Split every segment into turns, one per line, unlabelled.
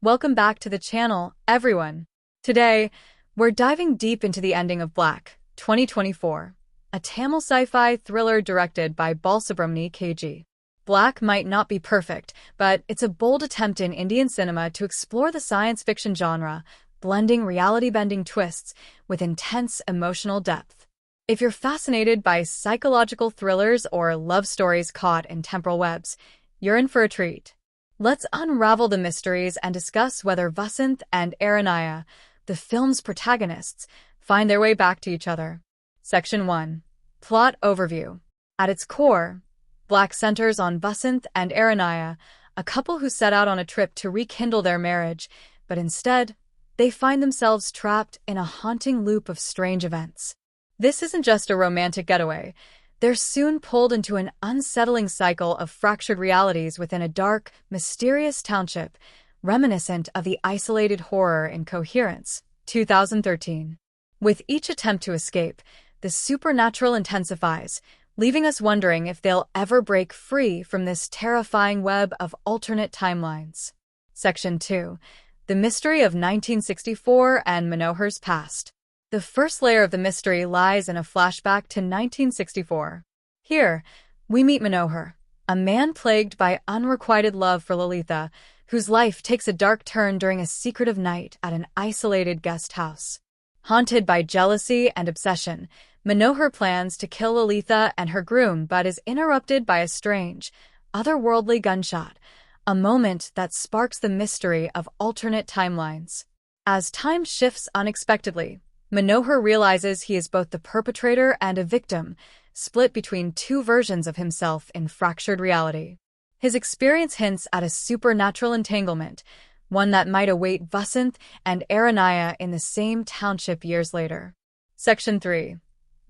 Welcome back to the channel, everyone. Today, we're diving deep into the ending of Black, 2024, a Tamil sci-fi thriller directed by Balasubramani KG. Black might not be perfect, but it's a bold attempt in Indian cinema to explore the science fiction genre, blending reality-bending twists with intense emotional depth. If you're fascinated by psychological thrillers or love stories caught in temporal webs, you're in for a treat. Let's unravel the mysteries and discuss whether Vasanth and Aaranya, the film's protagonists, find their way back to each other. Section 1. Plot Overview. At its core, Black centers on Vasanth and Aaranya, a couple who set out on a trip to rekindle their marriage, but instead, they find themselves trapped in a haunting loop of strange events. This isn't just a romantic getaway. They're soon pulled into an unsettling cycle of fractured realities within a dark, mysterious township, reminiscent of the isolated horror in Coherence, 2013. With each attempt to escape, the supernatural intensifies, leaving us wondering if they'll ever break free from this terrifying web of alternate timelines. Section 2. The Mystery of 1964 and Manohar's Past. The first layer of the mystery lies in a flashback to 1964. Here, we meet Manohar, a man plagued by unrequited love for Lalitha, whose life takes a dark turn during a secretive night at an isolated guest house. Haunted by jealousy and obsession, Manohar plans to kill Lalitha and her groom but is interrupted by a strange, otherworldly gunshot, a moment that sparks the mystery of alternate timelines. As time shifts unexpectedly, Manohar realizes he is both the perpetrator and a victim, split between two versions of himself in fractured reality. His experience hints at a supernatural entanglement, one that might await Vasanth and Aaranya in the same township years later. Section 3.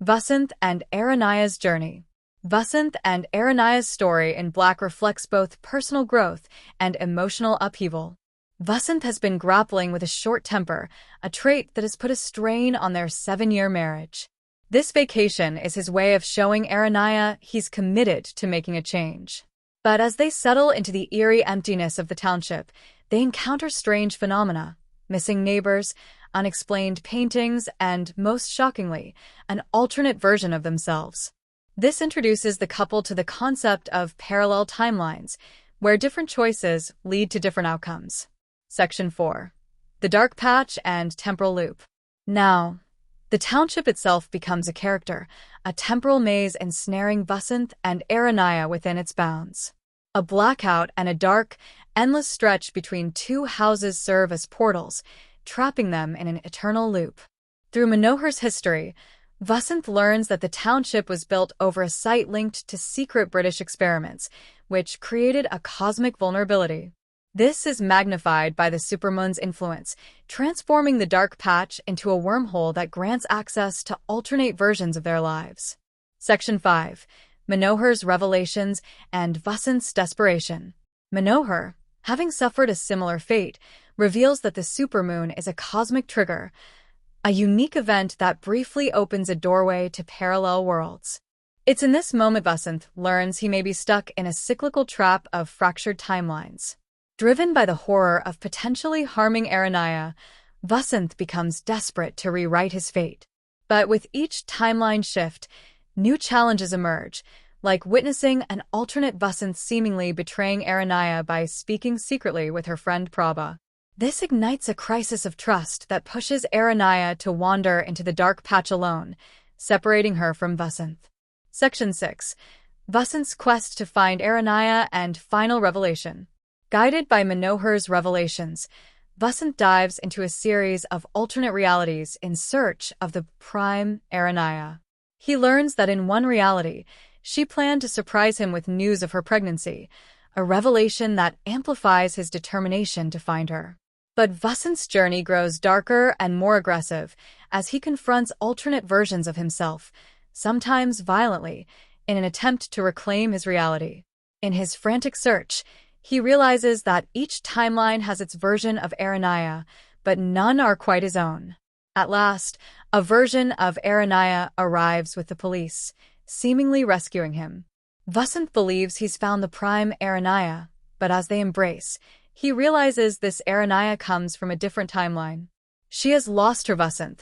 Vasanth and Aaranya's Journey. Vasanth and Aaranya's story in Black reflects both personal growth and emotional upheaval. Vasanth has been grappling with a short temper, a trait that has put a strain on their 7-year marriage. This vacation is his way of showing Aaranya he's committed to making a change. But as they settle into the eerie emptiness of the township, they encounter strange phenomena: missing neighbors, unexplained paintings, and, most shockingly, an alternate version of themselves. This introduces the couple to the concept of parallel timelines, where different choices lead to different outcomes. Section 4. The Dark Patch and Temporal Loop. Now, the township itself becomes a character, a temporal maze ensnaring Vasanth and Aaranya within its bounds. A blackout and a dark, endless stretch between two houses serve as portals, trapping them in an eternal loop. Through Manohar's history, Vasanth learns that the township was built over a site linked to secret British experiments, which created a cosmic vulnerability. This is magnified by the supermoon's influence, transforming the dark patch into a wormhole that grants access to alternate versions of their lives. Section 5. Manohar's Revelations and Vasanth's Desperation. Manohar, having suffered a similar fate, reveals that the supermoon is a cosmic trigger, a unique event that briefly opens a doorway to parallel worlds. It's in this moment Vasanth learns he may be stuck in a cyclical trap of fractured timelines. Driven by the horror of potentially harming Aaranya, Vasanth becomes desperate to rewrite his fate. But with each timeline shift, new challenges emerge, like witnessing an alternate Vasanth seemingly betraying Aaranya by speaking secretly with her friend Prabha. This ignites a crisis of trust that pushes Aaranya to wander into the dark patch alone, separating her from Vasanth. Section 6. Vasanth's Quest to Find Aaranya and Final Revelation. Guided by Manohar's revelations, Vasanth dives into a series of alternate realities in search of the prime Aaranya. He learns that in one reality, she planned to surprise him with news of her pregnancy, a revelation that amplifies his determination to find her. But Vasanth's journey grows darker and more aggressive as he confronts alternate versions of himself, sometimes violently, in an attempt to reclaim his reality. In his frantic search, he realizes that each timeline has its version of Aaranya, but none are quite his own. At last, a version of Aaranya arrives with the police, seemingly rescuing him. Vasanth believes he's found the prime Aaranya, but as they embrace, He realizes this Aaranya comes from a different timeline. She has lost her Vasanth,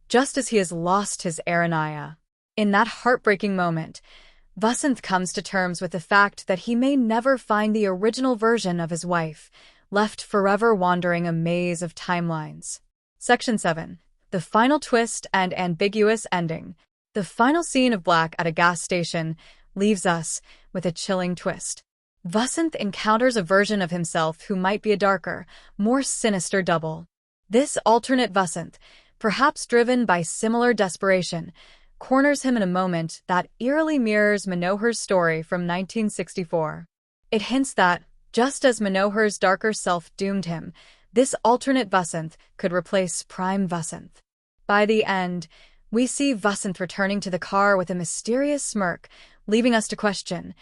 just as he has lost his Aaranya. In that heartbreaking moment, Vasanth comes to terms with the fact that he may never find the original version of his wife, left forever wandering a maze of timelines. Section 7. The final twist and ambiguous ending. The final scene of Black at a gas station leaves us with a chilling twist. Vasanth encounters a version of himself who might be a darker, more sinister double. This alternate Vasanth, perhaps driven by similar desperation, corners him in a moment that eerily mirrors Manohar's story from 1964. It hints that, just as Manohar's darker self doomed him, this alternate Vasanth could replace Prime Vasanth. By the end, we see Vasanth returning to the car with a mysterious smirk, leaving us to question,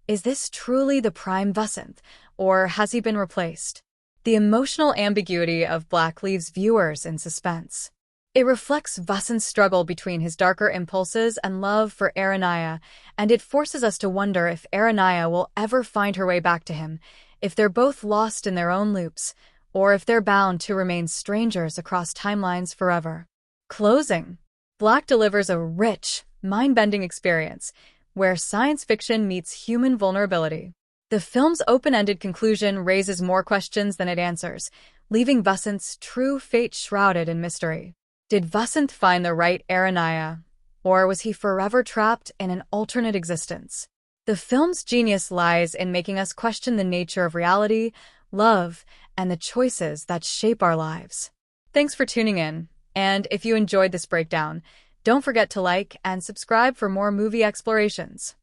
is this truly the Prime Vasanth, or has he been replaced? The emotional ambiguity of Black leaves viewers in suspense. It reflects Vasanth's struggle between his darker impulses and love for Aaranya, and it forces us to wonder if Aaranya will ever find her way back to him, if they're both lost in their own loops, or if they're bound to remain strangers across timelines forever. Closing. Black delivers a rich, mind-bending experience, where science fiction meets human vulnerability. The film's open-ended conclusion raises more questions than it answers, leaving Vasanth's true fate shrouded in mystery. Did Vasanth find the right Aaranya, or was he forever trapped in an alternate existence? The film's genius lies in making us question the nature of reality, love, and the choices that shape our lives. Thanks for tuning in, and if you enjoyed this breakdown, don't forget to like and subscribe for more movie explorations.